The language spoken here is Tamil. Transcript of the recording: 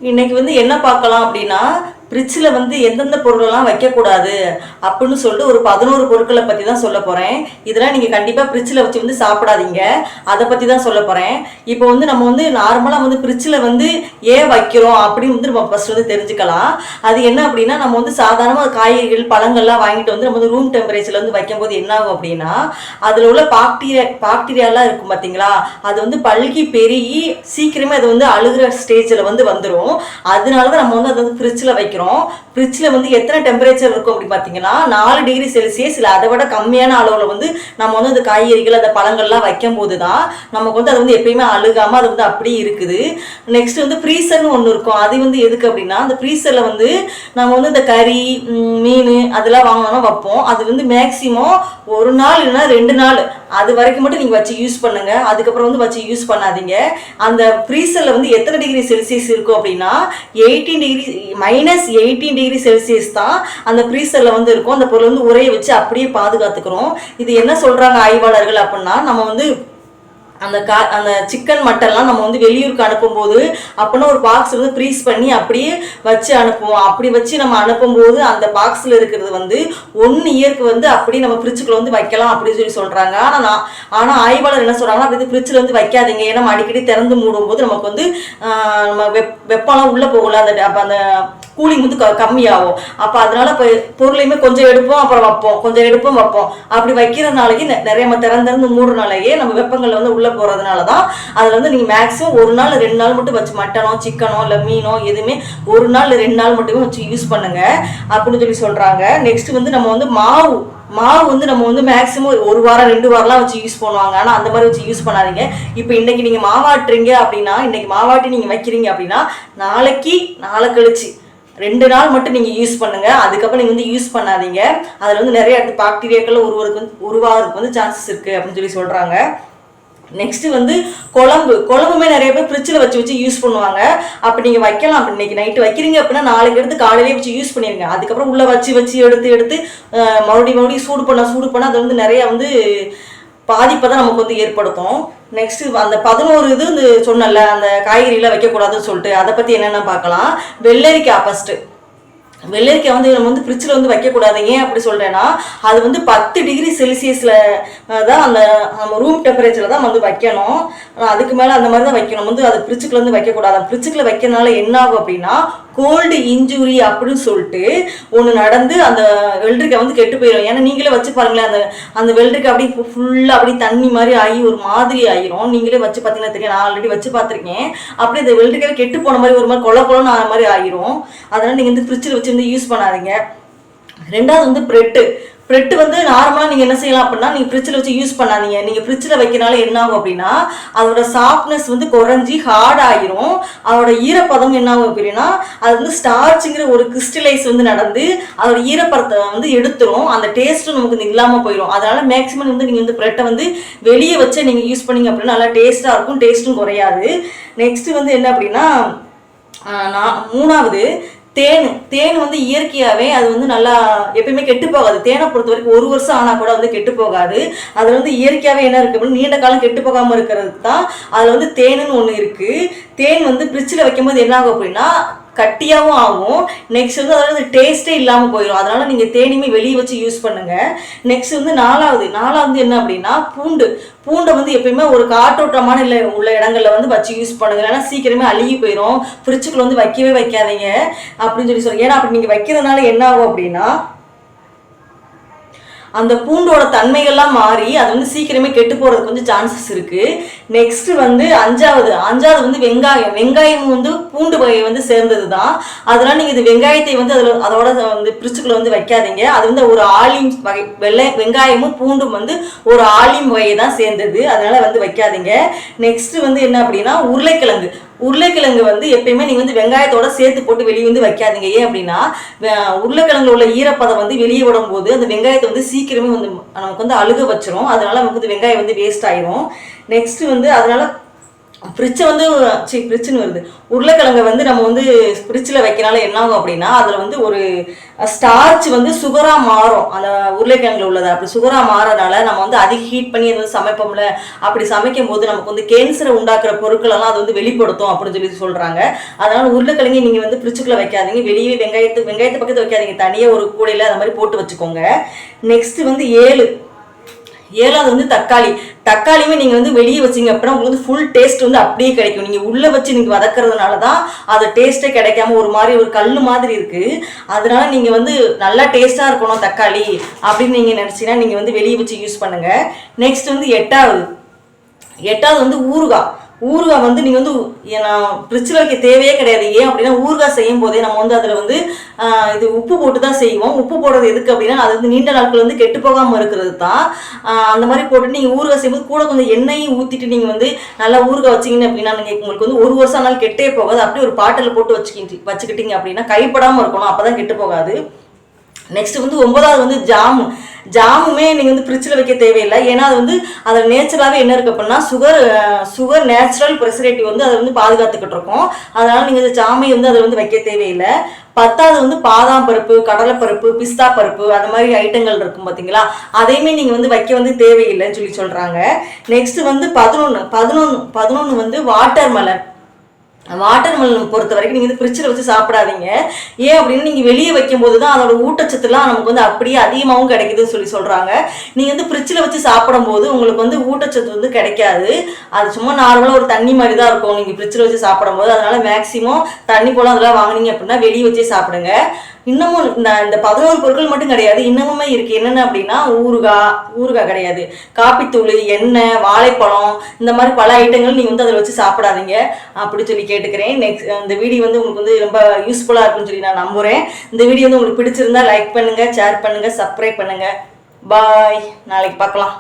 இன்னைக்கு வந்து என்ன பார்க்கலாம் அப்படின்னா, ஃப்ரிட்ஜில் வந்து எந்தெந்த பொருளெல்லாம் வைக்கக்கூடாது அப்படின்னு சொல்லிட்டு ஒரு 11 பொருட்களை பற்றி தான் சொல்ல போகிறேன். இதெல்லாம் நீங்கள் கண்டிப்பாக ஃப்ரிட்ஜில் வச்சு வந்து சாப்பிடாதீங்க. அதை பற்றி தான் சொல்ல போகிறேன். இப்போ வந்து நம்ம வந்து நார்மலாக வந்து ஃப்ரிட்ஜில் வந்து ஏன் வைக்கிறோம் அப்படின்னு வந்து நம்ம ஃபஸ்ட் வந்து தெரிஞ்சுக்கலாம். அது என்ன அப்படின்னா, நம்ம வந்து சாதாரணமாக காய்கறிகள் பழங்கள்லாம் வாங்கிட்டு வந்து நம்ம வந்து ரூம் டெம்பரேச்சரில் வந்து வைக்கும்போது என்ன ஆகும் அப்படின்னா, அதில் உள்ள பாக்டீரியாலாம் இருக்கும் பார்த்தீங்களா, அது வந்து பல்கி பெருகி சீக்கிரமே அது வந்து அழுகிற ஸ்டேஜில் வந்து வந்துடும். அதனால தான் நம்ம வந்து அதை வந்து ஃப்ரிட்ஜில் வைக்கிறோம். ஃப்ரிட்ஜில் வந்து எத்தனை டெம்பரேச்சர் இருக்கும் அப்படின்னு பார்த்தீங்கன்னா 4 டிகிரி செல்சியஸ் இல்லை அதை விட கம்மியான அளவில் வந்து நம்ம வந்து அந்த காய்கறிகள் அந்த பழங்கள்லாம் வைக்கும் போது தான் நமக்கு வந்து அது வந்து எப்பயுமே அழுகாமல் அது வந்து அப்படியே இருக்குது. நெக்ஸ்ட் வந்து ஃப்ரீசர்னு ஒன்று இருக்கும். அது வந்து எதுக்கு அப்படின்னா, அந்த ஃப்ரீசரில் வந்து நம்ம வந்து இந்த கறி மீன் அதெல்லாம் வாங்கணும்னா வைப்போம். அது வந்து மேக்சிமம் 1 நாள் இல்லைன்னா 2 நாள் அது வரைக்கும் மட்டும் நீங்கள் வச்சு யூஸ் பண்ணுங்க. அதுக்கப்புறம் வந்து வச்சு யூஸ் பண்ணாதீங்க. அந்த ஃப்ரீசரில் வந்து எத்தனை டிகிரி செல்சியஸ் இருக்கும் அப்படின்னா -18 டிகிரி செல்சியஸ் தான் அந்த ஃப்ரீசரில் வந்து இருக்கும். அந்த பொருள் வந்து உரைய வச்சு அப்படியே பாதுகாத்துக்கிறோம். இது என்ன சொல்கிறாங்க ஆய்வாளர்கள் அப்படின்னா, நம்ம வந்து அந்த சிக்கன் மட்டன்லாம் நம்ம வந்து வெளியூருக்கு அனுப்பும்போது அப்படின்னா ஒரு பாக்ஸ் வந்து ஃப்ரீஸ் பண்ணி அப்படியே வச்சு அனுப்புவோம். அப்படி வச்சு நம்ம அனுப்பும்போது அந்த பாக்ஸில் இருக்கிறது வந்து 1 இயருக்கு வந்து அப்படியே நம்ம ஃப்ரிட்ஜுக்குள்ள வந்து வைக்கலாம் அப்படின்னு சொல்கிறாங்க. ஆனால் ஆய்வாளர் என்ன சொல்கிறாங்கன்னா, அப்படி ஃப்ரிட்ஜில் வந்து வைக்காதீங்க. ஏன்னா நம்ம அடிக்கடி திறந்து மூடும்போது நமக்கு வந்து நம்ம வெப்பம்லாம் உள்ளே போகல, அப்போ அந்த கூலிங் வந்து கம்மியாகும். அப்போ அதனால இப்போ பொருளையுமே கொஞ்சம் எடுப்போம் அப்புறம் வைப்போம், கொஞ்சம் எடுப்போம் வைப்போம். அப்படி வைக்கிறதுனாலேயே நிறைய நம்ம திறந்து மூடுனாலேயே நம்ம வெப்பங்கள் வந்து உள்ளே போகிறதுனால தான் அதில் வந்து நீங்கள் மேக்ஸிமம் 1 நாள் 2 நாள் மட்டும் வச்சு மட்டனோ சிக்கனோ இல்லை மீனோ எதுவுமே 1 நாள் 2 நாள் மட்டுமே வச்சு யூஸ் பண்ணுங்க அப்படின்னு சொல்கிறாங்க. நெக்ஸ்ட் வந்து நம்ம வந்து மாவு வந்து நம்ம வந்து மேக்ஸிமம் 1 வாரம் 2 வாரம்லாம் வச்சு யூஸ் பண்ணுவாங்க. ஆனால் அந்த மாதிரி வச்சு யூஸ் பண்ணாதீங்க. இப்போ இன்னைக்கு நீங்கள் மாவாட்டுறீங்க அப்படின்னா, இன்னைக்கு மாவாட்டி நீங்கள் வைக்கிறீங்க அப்படின்னா நாளை கழிச்சு 2 நாள் மட்டும் நீங்கள் யூஸ் பண்ணுங்க. அதுக்கப்புறம் நீங்கள் வந்து யூஸ் பண்ணாதீங்க. அதில் வந்து நிறைய பாக்டீரியாக்கள் உருவாகிறதுக்கு வந்து சான்சஸ் இருக்குது அப்படின்னு சொல்கிறாங்க. நெக்ஸ்ட் வந்து குழம்புமே நிறைய பேர் ஃப்ரிட்ஜில் வச்சு யூஸ் பண்ணுவாங்க. அப்படி நீங்கள் வைக்கலாம். அப்படி இன்னைக்கு நைட்டு வைக்கிறீங்க அப்படின்னா நாளைக்கு எடுத்து காலையிலே வச்சு யூஸ் பண்ணிடுங்க. அதுக்கப்புறம் உள்ளே வச்சு எடுத்து மறுபடியும் சூடு பண்ண அது வந்து நிறைய வந்து பாதிப்பை தான் நமக்கு வந்து ஏற்படுத்தும். நெக்ஸ்ட் அந்த 11 இது வந்து சொன்னல அந்த காய்கறிலாம் வைக்கக்கூடாதுன்னு சொல்லிட்டு அதை பற்றி என்னென்ன பார்க்கலாம். வெள்ளரிக்காய் வந்து நம்ம வந்து ஃப்ரிட்ஜில் வந்து வைக்கக்கூடாது. ஏன் அப்படி சொல்கிறேன்னா, அது வந்து 10 டிகிரி செல்சியஸில் தான் நம்ம ரூம் டெம்பரேச்சரில் தான் வந்து வைக்கணும். அதுக்கு மேலே அந்த மாதிரி தான் வைக்கணும். வந்து அது ஃப்ரிட்ஜுக்குள்ள வந்து வைக்கக்கூடாது. ஃப்ரிட்ஜுக்குள்ள வைக்கிறதுனால என்ன ஆகும் அப்படின்னா, கோல்டு இன்ஜுரி அப்படின்னு சொல்லிட்டு ஒன்று நடந்து அந்த வெள்ளரிக்காய் வந்து கெட்டு போயிடும். ஏன்னா நீங்களே வச்சு பாருங்களேன், அந்த வெள்ளரிக்காய் அப்படியே ஃபுல்லாக அப்படியே தண்ணி மாதிரி ஆகி ஒரு மாதிரி ஆயிரும். நீங்களே வச்சு பார்த்தீங்கன்னா தெரியும். நான் ஆல்ரெடி வச்சு பார்த்துருக்கேன். அப்படியே இந்த வெள்ளரிக்காய் கெட்டு போன மாதிரி ஒரு மாதிரி கொலன்னு ஆன மாதிரி ஆயிரும். அதனால் நீங்கள் வந்து ஃப்ரிட்ஜில் வச்சு வந்து யூஸ் பண்ணாதீங்க. ரெண்டாவது வந்து பிரெட் வந்து நார்மலாக நீங்கள் என்ன செய்யலாம் அப்படின்னா, நீங்கள் ஃப்ரிட்ஜில் வச்சு யூஸ் பண்ணாதீங்க. நீங்கள் ஃப்ரிட்ஜில் வைக்கிறனால என்ன ஆகும் அப்படின்னா, அதோட சாஃப்ட்னஸ் வந்து குறைஞ்சி ஹார்ட் ஆகிரும். அதோட ஈரப்பதம் என்ன ஆகும் அப்படின்னா, அது வந்து ஸ்டார்ச்சுங்கிற ஒரு கிறிஸ்டலைஸ் வந்து நடந்து அதோட ஈரப்பதத்தை வந்து எடுத்துரும். அந்த டேஸ்ட்டும் நமக்கு வந்து இல்லாமல் போயிடும். அதனால மேக்ஸிமம் வந்து நீங்கள் வந்து பிரெட்டை வந்து வெளியே வச்சு நீங்கள் யூஸ் பண்ணீங்க அப்படின்னா நல்லா டேஸ்ட்டாக இருக்கும், டேஸ்ட்டும் குறையாது. நெக்ஸ்ட் வந்து என்ன அப்படின்னா, மூணாவது தேன் வந்து இயற்கையாகவே அது வந்து நல்லா எப்பயுமே கெட்டு போகாது. தேனை பொறுத்த வரைக்கும் 1 வருஷம் ஆனால் கூட வந்து கெட்டு போகாது. அதில் வந்து இயற்கையாகவே என்ன இருக்குது அப்படின்னு நீண்ட காலம் கெட்டு போகாமல் இருக்கிறது தான் அதில் வந்து தேனுன்னு ஒன்று இருக்குது. தேன் வந்து ஃப்ரிட்ஜில் வைக்கும்போது என்ன ஆகும் அப்படின்னா கட்டியாகவும் ஆகும். நெக்ஸ்ட் வந்து அதோட வந்து டேஸ்ட்டே இல்லாமல் போயிடும். அதனால் நீங்கள் தேனியுமே வெளியே வச்சு யூஸ் பண்ணுங்கள். நெக்ஸ்ட் வந்து நாலாவது என்ன அப்படின்னா, பூண்டை வந்து எப்பயுமே ஒரு காற்றோட்டமான உள்ள இடங்களில் வந்து வச்சு யூஸ் பண்ணுங்க. ஏன்னா சீக்கிரமே அழுகி போயிடும். ஃப்ரிட்ஜுக்குள்ள வந்து வைக்கவே வைக்காதீங்க அப்படின்னு சொல்லுங்க. ஏன்னா அப்படி நீங்கள் வைக்கிறதுனால என்ன ஆகும் அப்படின்னா, அந்த பூண்டோட தன்மைகள்லாம் மாறி அது வந்து சீக்கிரமே கெட்டு போகிறதுக்கு கொஞ்சம் சான்சஸ் இருக்குது. நெக்ஸ்ட் வந்து அஞ்சாவது வந்து வெங்காயம் வந்து பூண்டு வகையை வந்து சேர்ந்தது தான். அதனால் நீங்கள் இது வெங்காயத்தை வந்து அதோட வந்து ஃப்ரிட்ஜுக்குள்ள வந்து வைக்காதீங்க. அது வந்து ஒரு ஆலிம் வகை, வெங்காயமும் பூண்டும் வந்து ஒரு ஆலிம் வகையை தான் சேர்ந்தது. அதனால் வந்து வைக்காதீங்க. நெக்ஸ்ட் வந்து என்ன அப்படின்னா, உருளைக்கிழங்கு வந்து எப்பயுமே நீங்கள் வந்து வெங்காயத்தோட சேர்த்து போட்டு வெளியே வந்து வைக்காதீங்க. ஏன் அப்படின்னா, உருளைக்கிழங்குல உள்ள ஈரப்பதம் வந்து வெளியே விடும்போது அந்த வெங்காயத்தை வந்து சீக்கிரமே வந்து நமக்கு வந்து அழுக வச்சிரும். அதனால நமக்கு வந்து வெங்காயம் வந்து வேஸ்ட் ஆயிரும். நெக்ஸ்ட் வந்து அதனால ஃப்ரிட்ஜை வந்து ஃப்ரிட்ஜுன்னு வருது, உருளைக்கிழங்கை வந்து நம்ம வந்து ஃப்ரிட்ஜில் வைக்கனால என்ன ஆகும் அப்படின்னா அதில் வந்து ஒரு ஸ்டார்ச் வந்து சுகராக மாறும். அந்த உருளைக்கிழங்குல உள்ளது அப்படி சுகராக மாறனால நம்ம வந்து அதிக ஹீட் பண்ணி அது வந்து சமைப்போம்ல, அப்படி சமைக்கும் போது நமக்கு வந்து கேன்சரை உண்டாக்குற பொருட்களெல்லாம் அது வந்து வெளிப்படுத்தும் அப்படின்னு சொல்லி சொல்கிறாங்க. அதனால் உருளைக்கிழங்கை நீங்கள் வந்து ஃப்ரிட்ஜுக்குள்ளே வைக்காதீங்க, வெளியே வெங்காயத்து பக்கத்தில் வைக்காதீங்க, தனியாக ஒரு கூடையில் அந்த மாதிரி போட்டு வச்சுக்கோங்க. நெக்ஸ்ட்டு வந்து 7வது வந்து தக்காளியுமே நீங்கள் வந்து வெளியே வச்சிங்க அப்படின்னா உங்களுக்கு வந்து ஃபுல் டேஸ்ட் வந்து அப்படியே கிடைக்கும். நீங்கள் உள்ளே வச்சு நீங்கள் வதக்கிறதுனால தான் அது டேஸ்ட்டே கிடைக்காம ஒரு மாதிரி ஒரு கல் மாதிரி இருக்குது. அதனால நீங்கள் வந்து நல்லா டேஸ்ட்டாக இருக்கணும் தக்காளி அப்படின்னு நீங்கள் நினச்சிங்கன்னா நீங்கள் வந்து வெளியே வச்சு யூஸ் பண்ணுங்கள். நெக்ஸ்ட் வந்து 8வது வந்து ஊறுகாய் வந்து நீங்கள் வந்து ஃப்ரிட்ஜில் வைக்க தேவையே கிடையாது. ஏன் அப்படின்னா ஊறுகாய் செய்யும் போதே நம்ம வந்து அதில் வந்து இது உப்பு போட்டு தான் செய்வோம். உப்பு போடுறது எதுக்கு அப்படின்னா அது வந்து நீண்ட நாட்கள் வந்து கெட்டு போகாமல் இருக்கிறது தான். அந்த மாதிரி போட்டு நீங்கள் ஊறுகாய் செய்யும்போது கூட கொஞ்சம் எண்ணெயும் ஊற்றிட்டு நீங்கள் வந்து நல்லா ஊறுகாய் வச்சிங்கன்னு அப்படின்னா நீங்கள் உங்களுக்கு வந்து 1 வருஷம் ஆனாலும் கெட்டே போகாது. அப்படியே ஒரு பாட்டில் போட்டு வச்சுக்கிட்டீங்க அப்படின்னா கைப்படாமல் இருக்கணும், அப்போ தான் கெட்டு போகாது. நெக்ஸ்ட் வந்து 9வது வந்து ஜாமுமே நீங்கள் வந்து ஃப்ரிட்ஜில் வைக்க தேவையில்லை. ஏன்னா அது வந்து அதில் நேச்சுரலாகவே என்ன இருக்குது அப்படின்னா சுகர் நேச்சுரல் ப்ரிசர்வேட்டிவ் வந்து அதை வந்து பாதுகாத்துக்கிட்டு இருக்கோம். அதனால் நீங்கள் இந்த ஜாமை வந்து அதில் வந்து வைக்க தேவையில்லை. 10வது வந்து பாதாம் பருப்பு, கடலைப்பருப்பு, பிஸ்தா பருப்பு அந்த மாதிரி ஐட்டங்கள் இருக்கும் பார்த்தீங்களா, அதையுமே நீங்கள் வந்து வைக்க வந்து தேவையில்லைன்னு சொல்லி சொல்கிறாங்க. நெக்ஸ்ட் வந்து 11 வந்து வாட்டர்மெலன் பொறுத்த வரைக்கும் நீங்கள் வந்து ஃப்ரிட்ஜில் வச்சு சாப்பிடாதீங்க. ஏன் அப்படின்னா நீங்கள் வெளியே வைக்கும்போது தான் அதோட ஊட்டச்சத்துலாம் நமக்கு வந்து அப்படியே அதிகமாகவும் கிடைக்குதுன்னு சொல்கிறாங்க. நீங்கள் வந்து ஃப்ரிட்ஜில் வச்சு சாப்பிடும்போது உங்களுக்கு வந்து ஊட்டச்சத்து வந்து கிடைக்காது. அது சும்மா நார்மலாக ஒரு தண்ணி மாதிரி தான் இருக்கும் நீங்கள் ஃப்ரிட்ஜில் வச்சு சாப்பிடும்போது. அதனால் மேக்ஸிமம் தண்ணி போல அதெல்லாம் வாங்கினீங்க அப்படின்னா வெளியே வச்சே சாப்பிடுங்க. இன்னமும் இந்த 11 பொருட்கள் மட்டும் கிடையாது, இன்னமுமே இருக்குது. என்னென்ன அப்படின்னா ஊறுகாய் கிடையாது, காப்பித்தூள், எண்ணெய், வாழைப்பழம், இந்த மாதிரி பல ஐட்டங்கள் நீங்கள் வந்து அதில் வச்சு சாப்பிடாதீங்க அப்படி சொல்லி கேட்டுக்கிறேன். நெக்ஸ்ட் இந்த வீடியோ வந்து உங்களுக்கு வந்து ரொம்ப யூஸ்ஃபுல்லாக இருக்குன்னு சொல்லி நான் நம்புகிறேன். இந்த வீடியோ வந்து உங்களுக்கு பிடிச்சிருந்தா லைக் பண்ணுங்கள், ஷேர் பண்ணுங்கள், சப்ஸ்கிரைப் பண்ணுங்கள். பாய், நாளைக்கு பார்க்கலாம்.